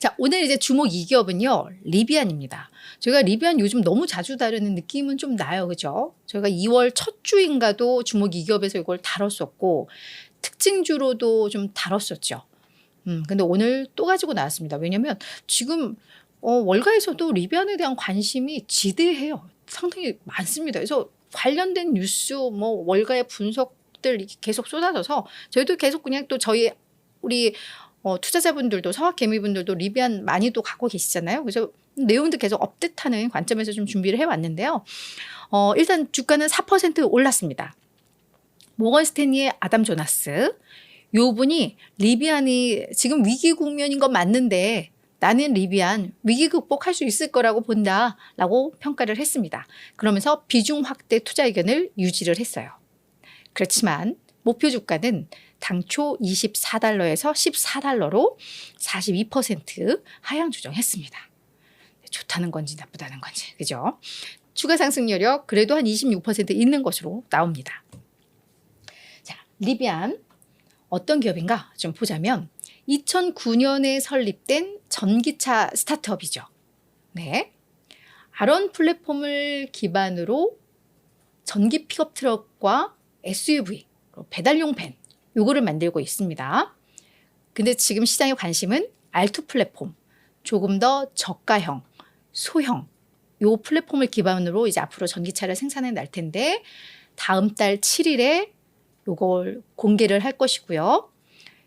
자, 오늘 이제 주목 2기업은요, 리비안입니다. 저희가 리비안 요즘 너무 자주 다루는 느낌은 좀 나요. 그죠? 저희가 2월 첫 주인가도 주목 2기업에서 이걸 다뤘었고, 특징주로도 좀 다뤘었죠. 근데 오늘 또 가지고 나왔습니다. 왜냐면 지금 월가에서도 리비안에 대한 관심이 지대해요. 상당히 많습니다. 그래서 관련된 뉴스, 뭐 월가의 분석들 이렇게 계속 쏟아져서 저희도 계속 그냥 또 우리 투자자분들도 서학개미분들도 리비안 많이 또 갖고 계시잖아요. 그래서 내용도 계속 업데이트하는 관점에서 좀 준비를 해왔는데요. 일단 주가는 4% 올랐습니다. 모건 스탠리의 아담 조나스, 요 분이 리비안이 지금 위기 국면인 건 맞는데 나는 리비안 위기 극복할 수 있을 거라고 본다라고 평가를 했습니다. 그러면서 비중 확대 투자 의견을 유지를 했어요. 그렇지만 목표 주가는 당초 24달러에서 14달러로 42% 하향 조정했습니다. 좋다는 건지 나쁘다는 건지, 그죠? 추가 상승 여력 그래도 한 26% 있는 것으로 나옵니다. 자, 리비안 어떤 기업인가 좀 보자면 2009년에 설립된 전기차 스타트업이죠. 네, 아론 플랫폼을 기반으로 전기 픽업 트럭과 SUV, 배달용 밴 요거를 만들고 있습니다. 근데 지금 시장의 관심은 R2 플랫폼, 조금 더 저가형, 소형 요 플랫폼을 기반으로 이제 앞으로 전기차를 생산해 날 텐데 다음 달 7일에 요걸 공개를 할 것이고요.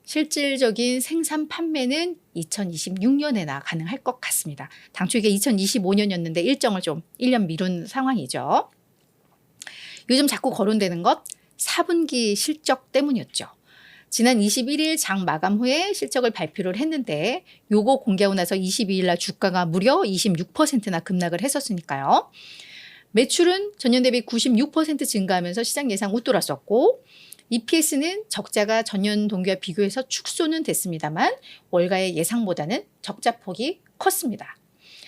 실질적인 생산 판매는 2026년에나 가능할 것 같습니다. 당초 이게 2025년이었는데 일정을 좀 1년 미룬 상황이죠. 요즘 자꾸 거론되는 것 4분기 실적 때문이었죠. 지난 21일 장 마감 후에 실적을 발표를 했는데 요거 공개하고 나서 22일 날 주가가 무려 26%나 급락을 했었으니까요. 매출은 전년 대비 96% 증가하면서 시장 예상 웃돌았었고 EPS는 적자가 전년 동기와 비교해서 축소는 됐습니다만 월가의 예상보다는 적자폭이 컸습니다.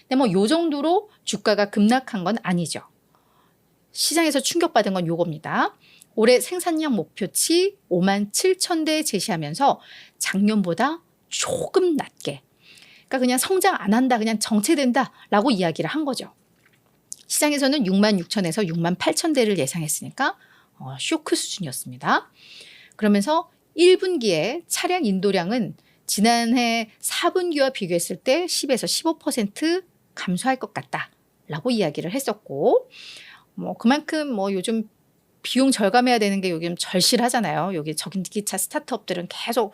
근데 뭐 요 정도로 주가가 급락한 건 아니죠. 시장에서 충격받은 건 요겁니다. 올해 생산량 목표치 57,000대 제시하면서 작년보다 조금 낮게, 그러니까 그냥 성장 안 한다, 그냥 정체된다라고 이야기를 한 거죠. 시장에서는 66,000에서 68,000대를 예상했으니까 쇼크 수준이었습니다. 그러면서 1분기에 차량 인도량은 지난해 4분기와 비교했을 때 10에서 15% 감소할 것 같다라고 이야기를 했었고, 그만큼 요즘 비용 절감해야 되는 게 요즘 절실하잖아요. 여기 전기차 스타트업들은 계속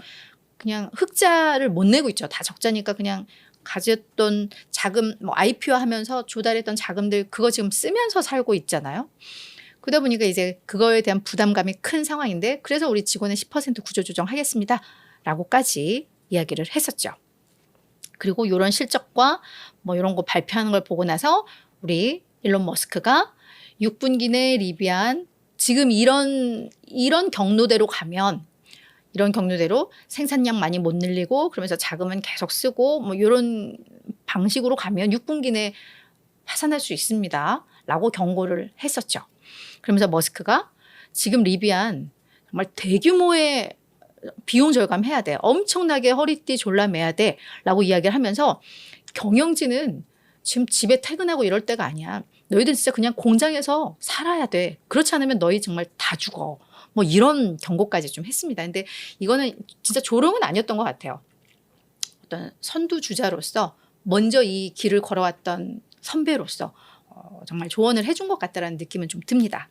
그냥 흑자를 못 내고 있죠. 다 적자니까 그냥 가졌던 자금, IPO 하면서 조달했던 자금들 그거 지금 쓰면서 살고 있잖아요. 그러다 보니까 이제 그거에 대한 부담감이 큰 상황인데 그래서 우리 직원은 10% 구조조정하겠습니다 라고까지 이야기를 했었죠. 그리고 이런 실적과 이런 거 발표하는 걸 보고 나서 우리 일론 머스크가 6분기 내 리비안 지금 이런 경로대로 가면 이런 경로대로 생산량 많이 못 늘리고 그러면서 자금은 계속 쓰고 이런 방식으로 가면 6분기 내 파산할 수 있습니다 라고 경고를 했었죠. 그러면서 머스크가 지금 리비안 정말 대규모의 비용 절감해야 돼. 엄청나게 허리띠 졸라매야 돼 라고 이야기를 하면서 경영진은 지금 집에 퇴근하고 이럴 때가 아니야. 너희들 진짜 그냥 공장에서 살아야 돼. 그렇지 않으면 너희 정말 다 죽어. 이런 경고까지 좀 했습니다. 근데 이거는 진짜 조롱은 아니었던 것 같아요. 어떤 선두주자로서 먼저 이 길을 걸어왔던 선배로서 정말 조언을 해준 것 같다라는 느낌은 좀 듭니다.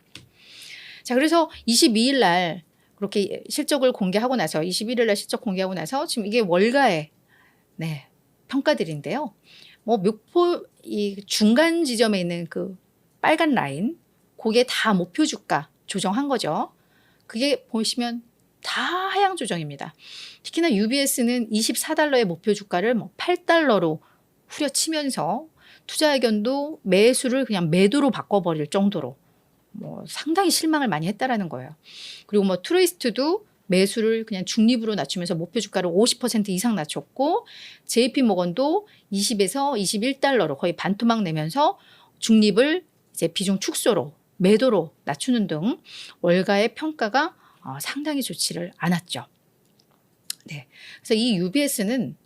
자, 그래서 22일 날 그렇게 실적을 공개하고 나서 21일 날 실적 공개하고 나서 지금 이게 월가의 평가들인데요. 목표 이 중간 지점에 있는 그 빨간 라인, 그게 다 목표 주가 조정한 거죠. 그게 보시면 다 하향 조정입니다. 특히나 UBS는 24달러의 목표 주가를 8달러로 후려치면서 투자 의견도 매수를 그냥 매도로 바꿔버릴 정도로 상당히 실망을 많이 했다라는 거예요. 그리고 트루이스트도 매수를 그냥 중립으로 낮추면서 목표 주가를 50% 이상 낮췄고 JP 모건도 20에서 21달러로 거의 반토막 내면서 중립을 이제 비중 축소로 매도로 낮추는 등 월가의 평가가 상당히 좋지를 않았죠. 네, 그래서 이 UBS는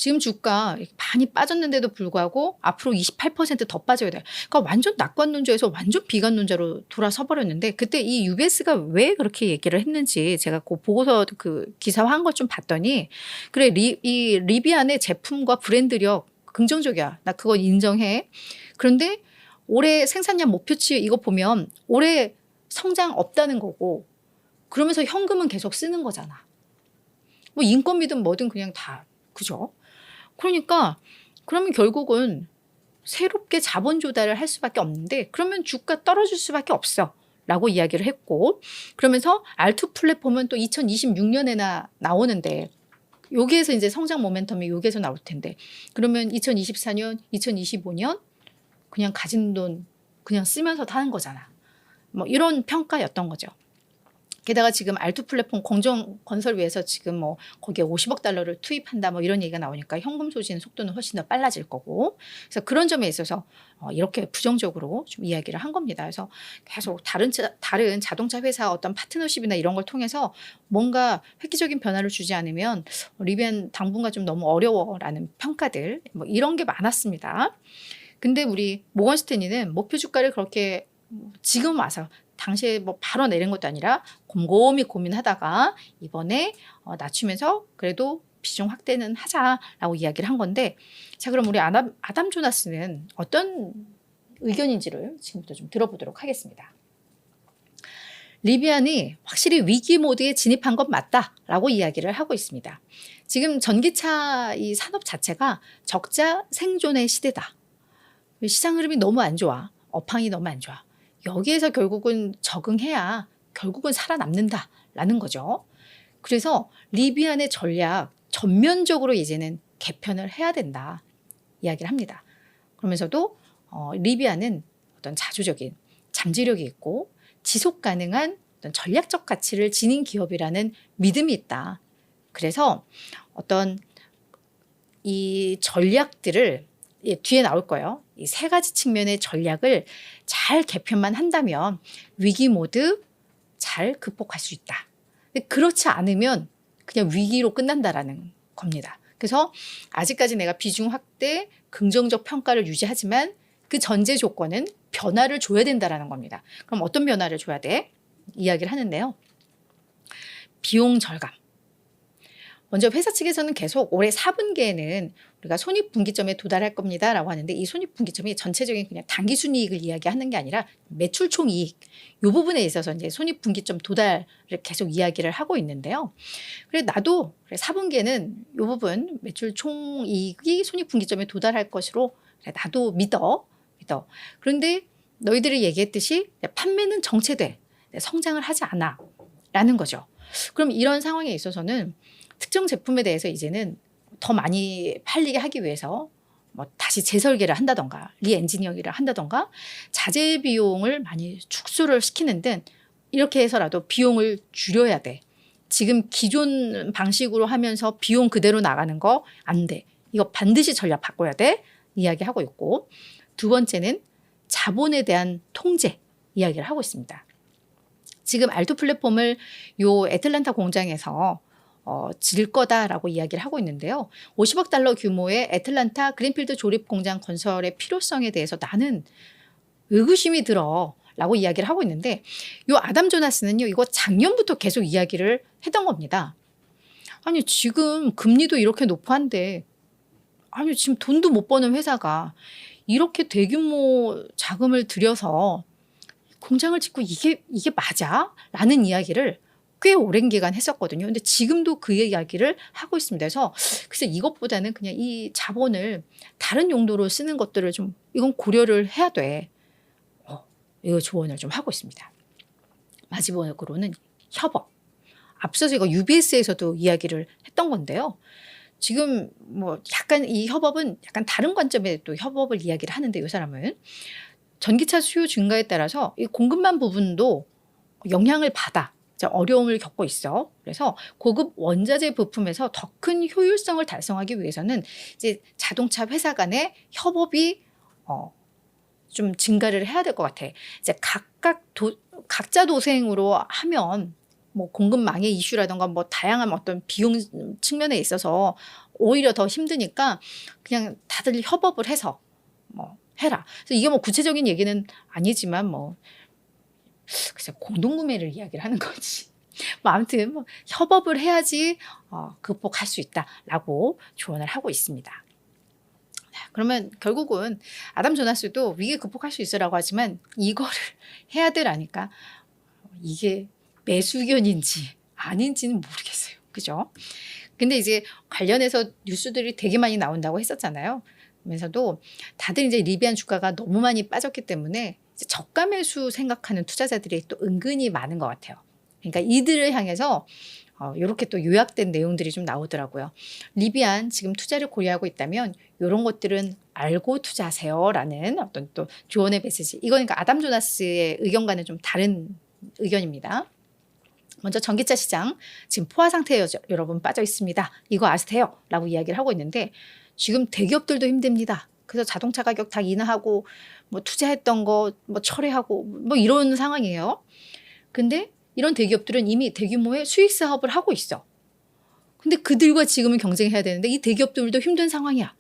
지금 주가 많이 빠졌는데도 불구하고 앞으로 28%더 빠져야 돼요. 그러니까 완전 낙관론자에서 완전 비관론자로 돌아서 버렸는데 그때 이 UBS가 왜 그렇게 얘기를 했는지 제가 그 보고서 그 기사화한 걸 좀 봤더니 그래 이 리비안의 제품과 브랜드력 긍정적이야. 나 그거 인정해. 그런데 올해 생산량 목표치 이거 보면 올해 성장 없다는 거고 그러면서 현금은 계속 쓰는 거잖아. 뭐 인건비든 뭐든 그냥 다 그죠? 그러니까 그러면 결국은 새롭게 자본 조달을 할 수밖에 없는데 그러면 주가 떨어질 수밖에 없어 라고 이야기를 했고 그러면서 R2 플랫폼은 또 2026년에나 나오는데 여기에서 이제 성장 모멘텀이 여기에서 나올 텐데 그러면 2024년, 2025년 그냥 가진 돈 그냥 쓰면서 타는 거잖아. 뭐 이런 평가였던 거죠. 게다가 지금 R2 플랫폼 공정 건설위에서 지금 뭐 거기에 50억 달러를 투입한다 뭐 이런 얘기가 나오니까 현금 소진 속도는 훨씬 더 빨라질 거고 그래서 그런 점에 있어서 이렇게 부정적으로 좀 이야기를 한 겁니다. 그래서 계속 다른 자동차 회사 어떤 파트너십이나 이런 걸 통해서 뭔가 획기적인 변화를 주지 않으면 리비안 당분간 좀 너무 어려워라는 평가들 뭐 이런 게 많았습니다. 근데 우리 모건 스탠리는 목표 주가를 그렇게 지금 와서 당시에 뭐 바로 내린 것도 아니라 곰곰이 고민하다가 이번에 낮추면서 그래도 비중 확대는 하자라고 이야기를 한 건데 자 그럼 우리 아담 조나스는 어떤 의견인지를 지금부터 좀 들어보도록 하겠습니다. 리비안이 확실히 위기 모드에 진입한 건 맞다라고 이야기를 하고 있습니다. 지금 전기차 이 산업 자체가 적자 생존의 시대다. 시장 흐름이 너무 안 좋아. 업황이 너무 안 좋아. 여기에서 결국은 적응해야 결국은 살아남는다라는 거죠. 그래서 리비안의 전략 전면적으로 이제는 개편을 해야 된다 이야기를 합니다. 그러면서도 리비안은 어떤 자주적인 잠재력이 있고 지속 가능한 어떤 전략적 가치를 지닌 기업이라는 믿음이 있다. 그래서 어떤 이 전략들을 뒤에 나올 거예요. 이 세 가지 측면의 전략을 잘 개편만 한다면 위기 모드 잘 극복할 수 있다. 근데 그렇지 않으면 그냥 위기로 끝난다라는 겁니다. 그래서 아직까지 내가 비중 확대, 긍정적 평가를 유지하지만 그 전제 조건은 변화를 줘야 된다라는 겁니다. 그럼 어떤 변화를 줘야 돼? 이야기를 하는데요. 비용 절감. 먼저 회사 측에서는 계속 올해 4분기에는 우리가 손익분기점에 도달할 겁니다 라고 하는데 이 손익분기점이 전체적인 그냥 당기순이익을 이야기하는 게 아니라 매출 총이익 이 부분에 있어서 이제 손익분기점 도달을 계속 이야기를 하고 있는데요. 그래 나도 4분기에는 이 부분 매출 총이익이 손익분기점에 도달할 것으로 그래, 나도 믿어. 그런데 너희들이 얘기했듯이 판매는 정체돼. 성장을 하지 않아 라는 거죠. 그럼 이런 상황에 있어서는 특정 제품에 대해서 이제는 더 많이 팔리게 하기 위해서 뭐 다시 재설계를 한다던가 리엔지니어링을 한다던가 자재 비용을 많이 축소를 시키는 등 이렇게 해서라도 비용을 줄여야 돼. 지금 기존 방식으로 하면서 비용 그대로 나가는 거 안 돼. 이거 반드시 전략 바꿔야 돼. 이야기하고 있고 두 번째는 자본에 대한 통제 이야기를 하고 있습니다. 지금 R2 플랫폼을 요 애틀랜타 공장에서 질 거다라고 이야기를 하고 있는데요. 50억 달러 규모의 애틀랜타 그린필드 조립 공장 건설의 필요성에 대해서 나는 의구심이 들어 라고 이야기를 하고 있는데 요 아담 조나스는요. 이거 작년부터 계속 이야기를 했던 겁니다. 아니 지금 금리도 이렇게 높은데 아니 지금 돈도 못 버는 회사가 이렇게 대규모 자금을 들여서 공장을 짓고 이게 맞아? 라는 이야기를 꽤 오랜 기간 했었거든요. 근데 지금도 그 이야기를 하고 있습니다. 그래서 글쎄 이것보다는 그냥 이 자본을 다른 용도로 쓰는 것들을 좀 이건 고려를 해야 돼. 이거 조언을 좀 하고 있습니다. 마지막으로는 협업. 앞서서 이거 UBS에서도 이야기를 했던 건데요. 지금 뭐 약간 이 협업은 약간 다른 관점에 또 협업을 이야기를 하는데 이 사람은 전기차 수요 증가에 따라서 이 공급망 부분도 영향을 받아. 어려움을 겪고 있어. 그래서 고급 원자재 부품에서 더 큰 효율성을 달성하기 위해서는 이제 자동차 회사 간의 협업이 좀 증가를 해야 될 것 같아. 이제 각자 도생으로 하면 뭐 공급망의 이슈라든가 뭐 다양한 어떤 비용 측면에 있어서 오히려 더 힘드니까 그냥 다들 협업을 해서 뭐 해라. 그래서 이게 뭐 구체적인 얘기는 아니지만 뭐 글쎄 공동구매를 이야기를 하는 거지. 뭐 아무튼 뭐 협업을 해야지 극복할 수 있다라고 조언을 하고 있습니다. 그러면 결국은 아담 조나스도 위기 극복할 수 있으라고 하지만 이거를 해야 되라니까 이게 매수 의견인지 아닌지는 모르겠어요. 그죠? 근데 이제 관련해서 뉴스들이 되게 많이 나온다고 했었잖아요. 그러면서도 다들 이제 리비안 주가가 너무 많이 빠졌기 때문에 이제 저가 매수 생각하는 투자자들이 또 은근히 많은 것 같아요. 그러니까 이들을 향해서 이렇게 또 요약된 내용들이 좀 나오더라고요. 리비안 지금 투자를 고려하고 있다면 이런 것들은 알고 투자하세요라는 어떤 또 조언의 메시지. 이거는 그러니까 아담 조나스의 의견과는 좀 다른 의견입니다. 먼저 전기차 시장 지금 포화 상태에 여러분 빠져 있습니다. 이거 아세요? 라고 이야기를 하고 있는데 지금 대기업들도 힘듭니다. 그래서 자동차 가격 다 인하하고 뭐 투자했던 거 뭐 철회하고 뭐 이런 상황이에요. 근데 이런 대기업들은 이미 대규모의 수익 사업을 하고 있어. 근데 그들과 지금은 경쟁해야 되는데 이 대기업들도 힘든 상황이야.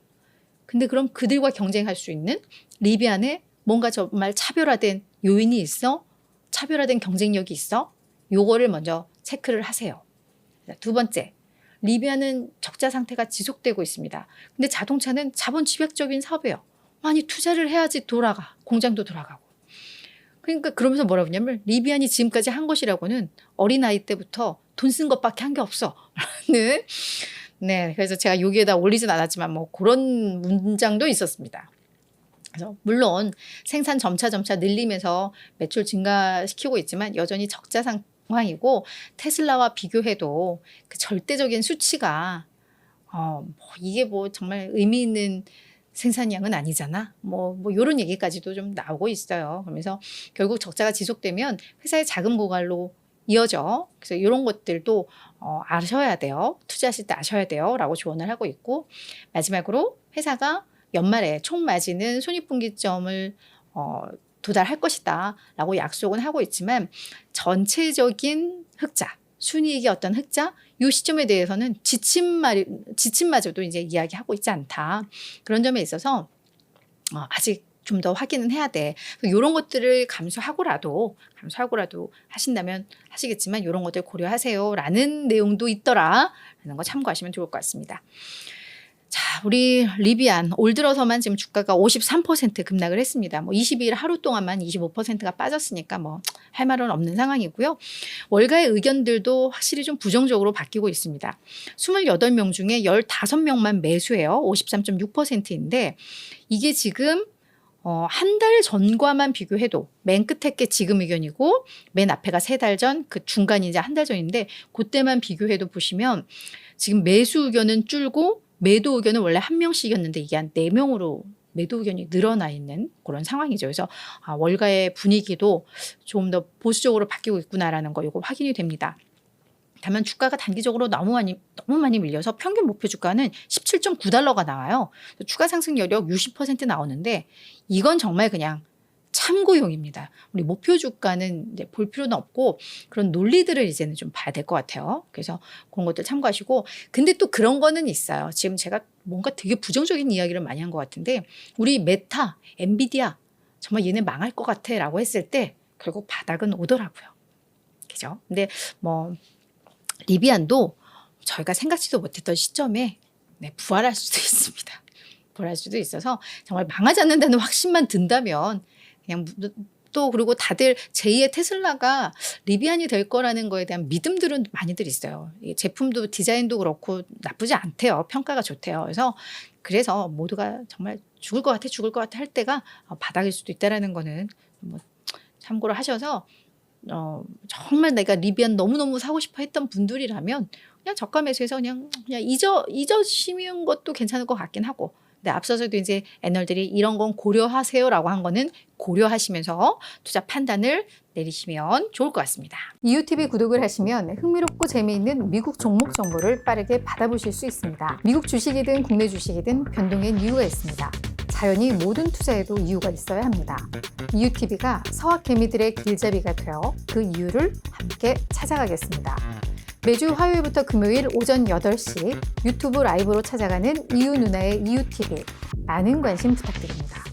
근데 그럼 그들과 경쟁할 수 있는 리비안에 뭔가 정말 차별화된 요인이 있어? 차별화된 경쟁력이 있어? 요거를 먼저 체크를 하세요. 두 번째, 리비안은 적자 상태가 지속되고 있습니다. 근데 자동차는 자본 집약적인 사업이에요. 많이 투자를 해야지 돌아가. 공장도 돌아가고. 그러니까 그러면서 뭐라고 했냐면 리비안이 지금까지 한 것이라고는 어린아이 때부터 돈 쓴 것밖에 한 게 없어. 라는 네, 그래서 제가 여기에다 올리진 않았지만 뭐 그런 문장도 있었습니다. 그래서 물론 생산 점차 늘리면서 매출 증가시키고 있지만 여전히 적자 상황이고 테슬라와 비교해도 그 절대적인 수치가 뭐 이게 뭐 정말 의미 있는 생산량은 아니잖아. 뭐 이런 얘기까지도 좀 나오고 있어요. 그러면서 결국 적자가 지속되면 회사의 자금 고갈로 이어져. 그래서 이런 것들도 아셔야 돼요. 투자하실 때 아셔야 돼요. 라고 조언을 하고 있고 마지막으로 회사가 연말에 총 마진은 손익분기점을 도달할 것이다 라고 약속은 하고 있지만 전체적인 흑자, 순이익의 어떤 흑자 이 시점에 대해서는 지침마저도 이제 이야기하고 있지 않다. 그런 점에 있어서 아직 좀 더 확인은 해야 돼. 이런 것들을 감수하고라도 하신다면 하시겠지만 이런 것들 고려하세요라는 내용도 있더라라는 거 참고하시면 좋을 것 같습니다. 자, 우리 리비안 올 들어서만 지금 주가가 53% 급락을 했습니다. 뭐 22일 하루 동안만 25%가 빠졌으니까 뭐 할 말은 없는 상황이고요. 월가의 의견들도 확실히 좀 부정적으로 바뀌고 있습니다. 28명 중에 15명만 매수해요. 53.6%인데 이게 지금 한 달 전과만 비교해도 맨 끝에 게 지금 의견이고 맨 앞에가 3달 전, 그 중간이 이제 한 달 전인데 그때만 비교해도 보시면 지금 매수 의견은 줄고 매도 의견은 원래 1명씩이었는데 이게 한 4명으로 매도 의견이 늘어나 있는 그런 상황이죠. 그래서 월가의 분위기도 좀 더 보수적으로 바뀌고 있구나라는 거 이거 확인이 됩니다. 다만 주가가 단기적으로 너무 많이 밀려서 평균 목표 주가는 17.9달러가 나와요. 추가 상승 여력 60% 나오는데 이건 정말 그냥 참고용입니다. 우리 목표 주가는 이제 볼 필요는 없고 그런 논리들을 이제는 좀 봐야 될 것 같아요. 그래서 그런 것들 참고하시고 근데 또 그런 거는 있어요. 지금 제가 뭔가 되게 부정적인 이야기를 많이 한 것 같은데 우리 메타, 엔비디아 정말 얘네 망할 것 같아 라고 했을 때 결국 바닥은 오더라고요. 그죠? 근데 뭐 리비안도 저희가 생각지도 못했던 시점에 부활할 수도 있습니다. 부활할 수도 있어서 정말 망하지 않는다는 확신만 든다면 그냥 또 그리고 다들 제2의 테슬라가 리비안이 될 거라는 거에 대한 믿음들은 많이들 있어요. 제품도 디자인도 그렇고 나쁘지 않대요. 평가가 좋대요. 그래서 모두가 정말 죽을 것 같아 할 때가 바닥일 수도 있다라는 거는 뭐 참고를 하셔서 정말 내가 리비안 너무너무 사고 싶어 했던 분들이라면 그냥 저가 매수해서 그냥 잊으시는 것도 괜찮을 것 같긴 하고 근데 앞서서도 이제 애널들이 이런 건 고려하세요라고 한 거는 고려하시면서 투자 판단을 내리시면 좋을 것 같습니다. 이웃TV 구독을 하시면 흥미롭고 재미있는 미국 종목 정보를 빠르게 받아보실 수 있습니다. 미국 주식이든 국내 주식이든 변동의 이유가 있습니다. 당연히 모든 투자에도 이유가 있어야 합니다. 이유TV가 서학개미들의 길잡이가 되어 그 이유를 함께 찾아가겠습니다. 매주 화요일부터 금요일 오전 8시 유튜브 라이브로 찾아가는 이유 누나의 이유TV. 많은 관심 부탁드립니다.